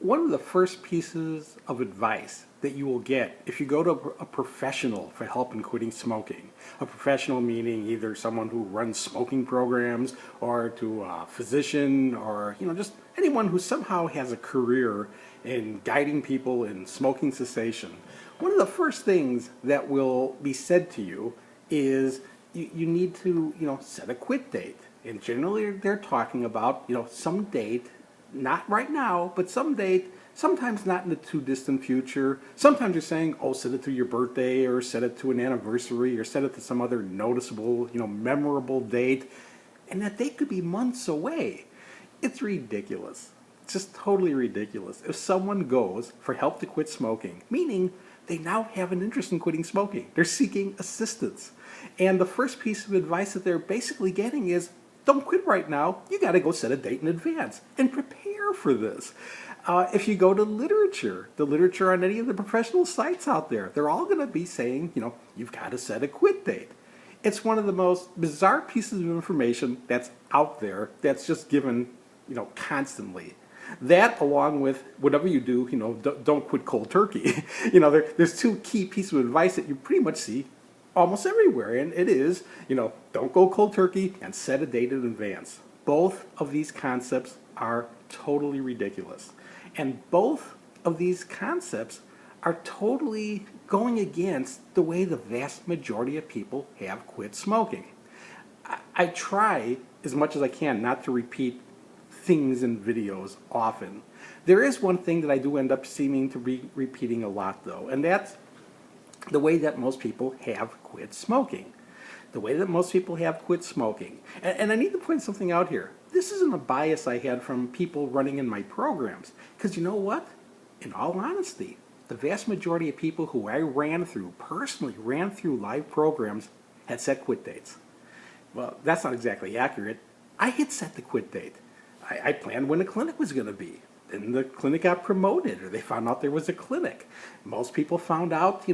one of the first pieces of advice that you will get if you go to a professional for help in quitting smoking, a professional meaning either someone who runs smoking programs or to a physician or just anyone who somehow has a career in guiding people in smoking cessation, one of the first things that will be said to you is you need to set a quit date. And generally they're talking about some date, not right now, but some date, sometimes not in the too distant future. Sometimes you're saying, oh, set it to your birthday or set it to an anniversary or set it to some other noticeable, memorable date. And that date could be months away. It's ridiculous. It's just totally ridiculous. If someone goes for help to quit smoking, meaning they now have an interest in quitting smoking, they're seeking assistance. And the first piece of advice that they're basically getting is, don't quit right now. You got to go set a date in advance and prepare for this. If you go to the literature on any of the professional sites out there, they're all going to be saying, you've got to set a quit date. It's one of the most bizarre pieces of information that's out there that's just given, constantly. That, along with whatever you do, don't quit cold turkey. There's two key pieces of advice that you pretty much see almost everywhere, and it is, don't go cold turkey and set a date in advance. Both of these concepts are totally ridiculous. And both of these concepts are totally going against the way the vast majority of people have quit smoking. I try as much as I can not to repeat things in videos often. There is one thing that I do end up seeming to be repeating a lot though, and that's the way that most people have quit smoking. The way that most people have quit smoking. And I need to point something out here. This isn't a bias I had from people running in my programs. Because you know what? In all honesty, the vast majority of people who I personally ran through live programs, had set quit dates. Well, that's not exactly accurate. I had set the quit date. I planned when the clinic was going to be. Then the clinic got promoted, or they found out there was a clinic. Most people found out,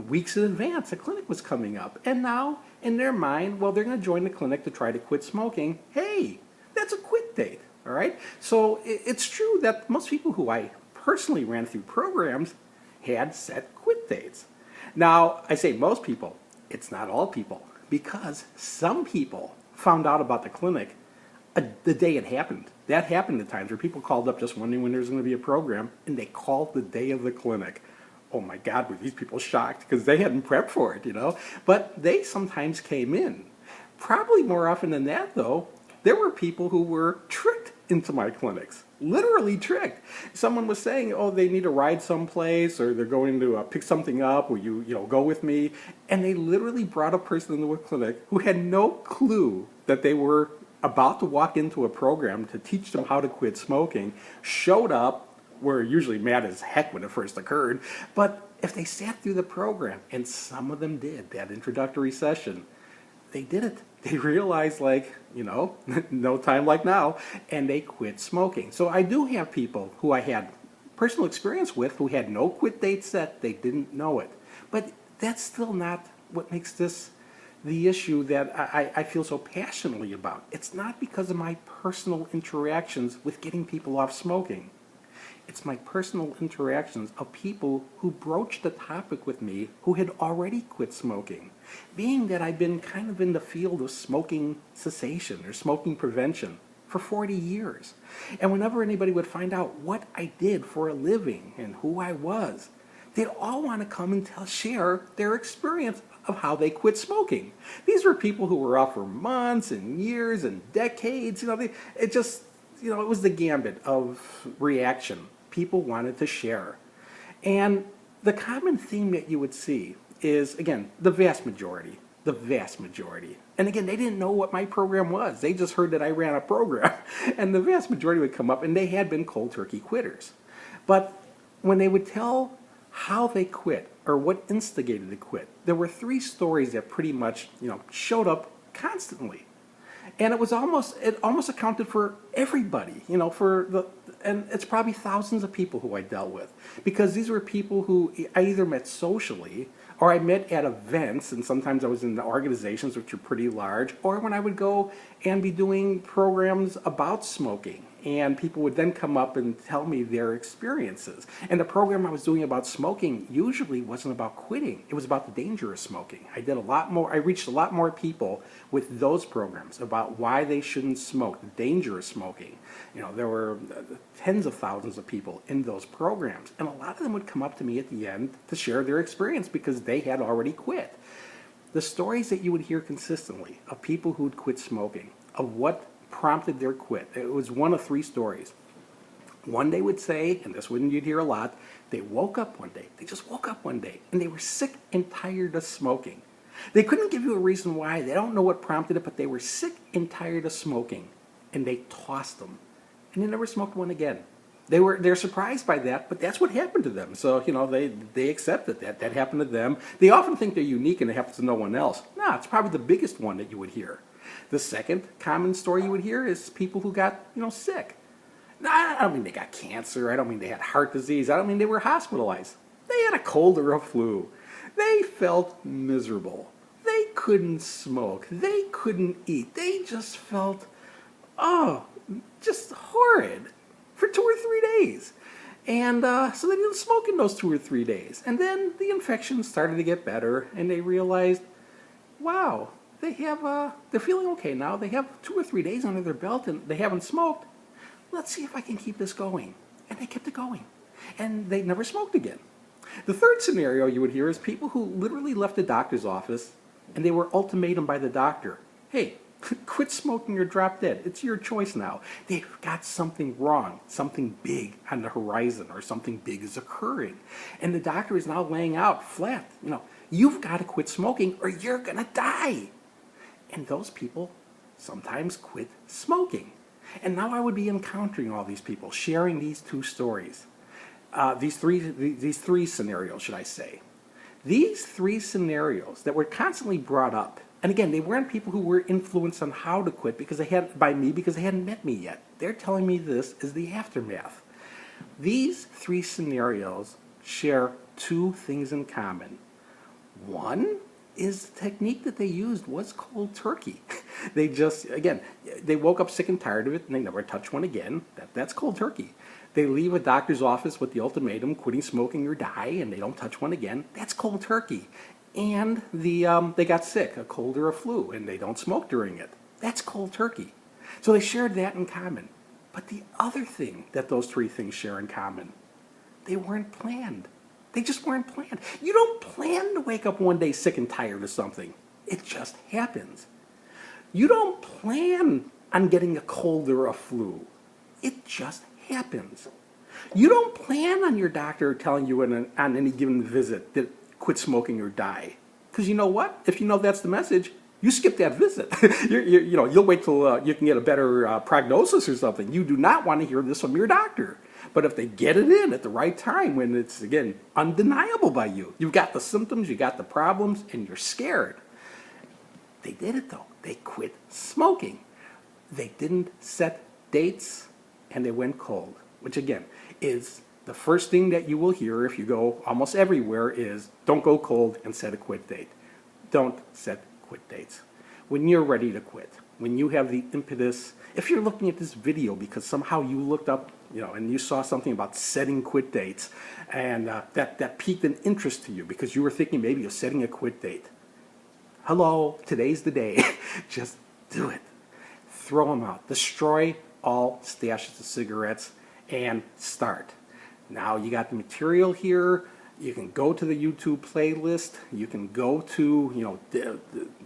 weeks in advance a clinic was coming up. And now, in their mind, well, they're going to join the clinic to try to quit smoking. Hey, that's a quit date, all right? So it's true that most people who I personally ran through programs had set quit dates. Now, I say most people, it's not all people, because some people found out about the clinic the day it happened. That happened at times where people called up just wondering when there's going to be a program, and they called the day of the clinic. Oh my God, were these people shocked because they hadn't prepped for it, But they sometimes came in. Probably more often than that, though, there were people who were tricked into my clinics. Literally tricked. Someone was saying, oh, they need a ride someplace, or they're going to pick something up, will you go with me? And they literally brought a person into a clinic who had no clue that they were about to walk into a program to teach them how to quit smoking, showed up, were usually mad as heck when it first occurred, but if they sat through the program, and some of them did, that introductory session, they did it. They realized, no time like now, and they quit smoking. So I do have people who I had personal experience with who had no quit date set, they didn't know it. But that's still not what makes this the issue that I feel so passionately about. It's not because of my personal interactions with getting people off smoking. It's my personal interactions of people who broached the topic with me who had already quit smoking. Being that I've been kind of in the field of smoking cessation or smoking prevention for 40 years. And whenever anybody would find out what I did for a living and who I was, they'd all want to come and share their experience of how they quit smoking. These were people who were off for months and years and decades. It was the gambit of reaction. People wanted to share. And the common theme that you would see is, again, the vast majority. And again, they didn't know what my program was. They just heard that I ran a program. And the vast majority would come up, and they had been cold turkey quitters. But when they would tell how they quit or what instigated the quit, there were three stories that pretty much showed up constantly, and it almost accounted for everybody, and it's probably thousands of people who I dealt with, because these were people who I either met socially or I met at events, and sometimes I was in the organizations which are pretty large, or when I would go and be doing programs about smoking. And people would then come up and tell me their experiences. And the program I was doing about smoking usually wasn't about quitting. It was about the danger of smoking. I reached a lot more people with those programs about why they shouldn't smoke, the danger of smoking. There were tens of thousands of people in those programs. And a lot of them would come up to me at the end to share their experience because they had already quit. The stories that you would hear consistently of people who'd quit smoking, of what prompted their quit. It was one of three stories. One, they would say, and this one you'd hear a lot, they woke up one day. They just woke up one day and they were sick and tired of smoking. They couldn't give you a reason why. They don't know what prompted it, but they were sick and tired of smoking and they tossed them and they never smoked one again. They're surprised by that, but that's what happened to them. So, they accept that happened to them. They often think they're unique and it happens to no one else. No, it's probably the biggest one that you would hear. The second common story you would hear is people who got, sick. Now, I don't mean they got cancer. I don't mean they had heart disease. I don't mean they were hospitalized. They had a cold or a flu. They felt miserable. They couldn't smoke. They couldn't eat. They just felt, just horrid for 2 or 3 days. And so they didn't smoke in those 2 or 3 days. And then the infection started to get better and they realized, wow, they're feeling okay now. They have 2 or 3 days under their belt and they haven't smoked. Let's see if I can keep this going. And they kept it going. And they never smoked again. The third scenario you would hear is people who literally left the doctor's office and they were ultimatum by the doctor. Hey, quit smoking or drop dead. It's your choice now. They've got something wrong, something big on the horizon, or something big is occurring. And the doctor is now laying out flat, you've got to quit smoking or you're going to die. And those people sometimes quit smoking. And now I would be encountering all these people, sharing these two stories. These three scenarios, should I say. These three scenarios that were constantly brought up, and again, they weren't people who were influenced on how to quit because they hadn't met me yet. They're telling me this is the aftermath. These three scenarios share two things in common. One is the technique that they used was cold turkey. They woke up sick and tired of it and they never touched one again. That's cold turkey. They leave a doctor's office with the ultimatum, quitting smoking or die, and they don't touch one again. That's cold turkey. And they got sick, a cold or a flu, and they don't smoke during it. That's cold turkey. So they shared that in common. But the other thing that those three things share in common, they weren't planned. They just weren't planned. You don't plan to wake up one day sick and tired of something. It just happens. You don't plan on getting a cold or a flu. It just happens. You don't plan on your doctor telling you on any given visit that quit smoking or die. Because you know what? If you know that's the message, you skip that visit. You'll wait till you can get a better prognosis or something. You do not want to hear this from your doctor. But if they get it in at the right time, when it's, again, undeniable by you, you've got the symptoms, you got the problems, and you're scared. They did it, though. They quit smoking. They didn't set dates, and they went cold, which, again, is the first thing that you will hear if you go almost everywhere is don't go cold and set a quit date. Don't set quit dates. When you're ready to quit, when you have the impetus, if you're looking at this video because somehow you looked up, and you saw something about setting quit dates, and that piqued an interest to you because you were thinking maybe of setting a quit date. Hello, today's the day. Just do it. Throw them out. Destroy all stashes of cigarettes and start. Now you got the material here. You can go to the YouTube playlist. You can go to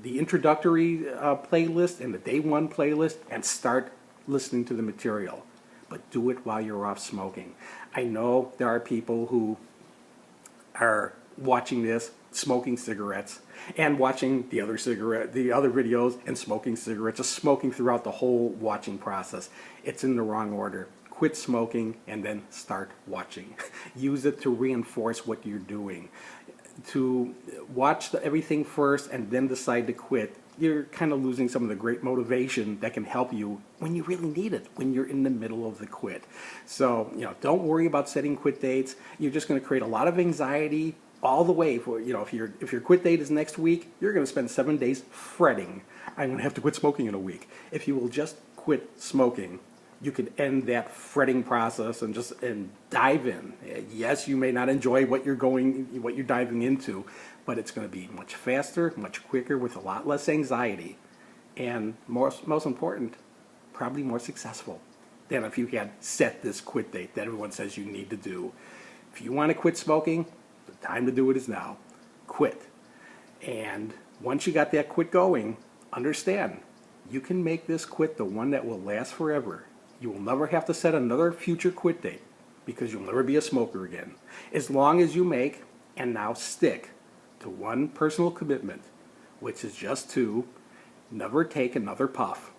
the introductory playlist and the day one playlist and start listening to the material. But do it while you're off smoking. I know there are people who are watching this, smoking cigarettes, and watching the other videos and smoking cigarettes, just smoking throughout the whole watching process. It's in the wrong order. Quit smoking and then start watching. Use it to reinforce what you're doing. To watch everything first and then decide to quit, you're kind of losing some of the great motivation that can help you when you really need it, when you're in the middle of the quit. So, don't worry about setting quit dates. You're just going to create a lot of anxiety all the way. For if your quit date is next week, you're going to spend 7 days fretting. I'm going to have to quit smoking in a week. If you will just quit smoking, you could end that fretting process and just dive in. Yes, you may not enjoy what you're diving into, but it's going to be much faster, much quicker, with a lot less anxiety, and most important, probably more successful than if you had set this quit date that everyone says you need to do. If you want to quit smoking, the time to do it is now. Quit. And once you got that quit going, understand, you can make this quit the one that will last forever. You will never have to set another future quit date because you'll never be a smoker again. As long as you make and now stick to one personal commitment, which is just to never take another puff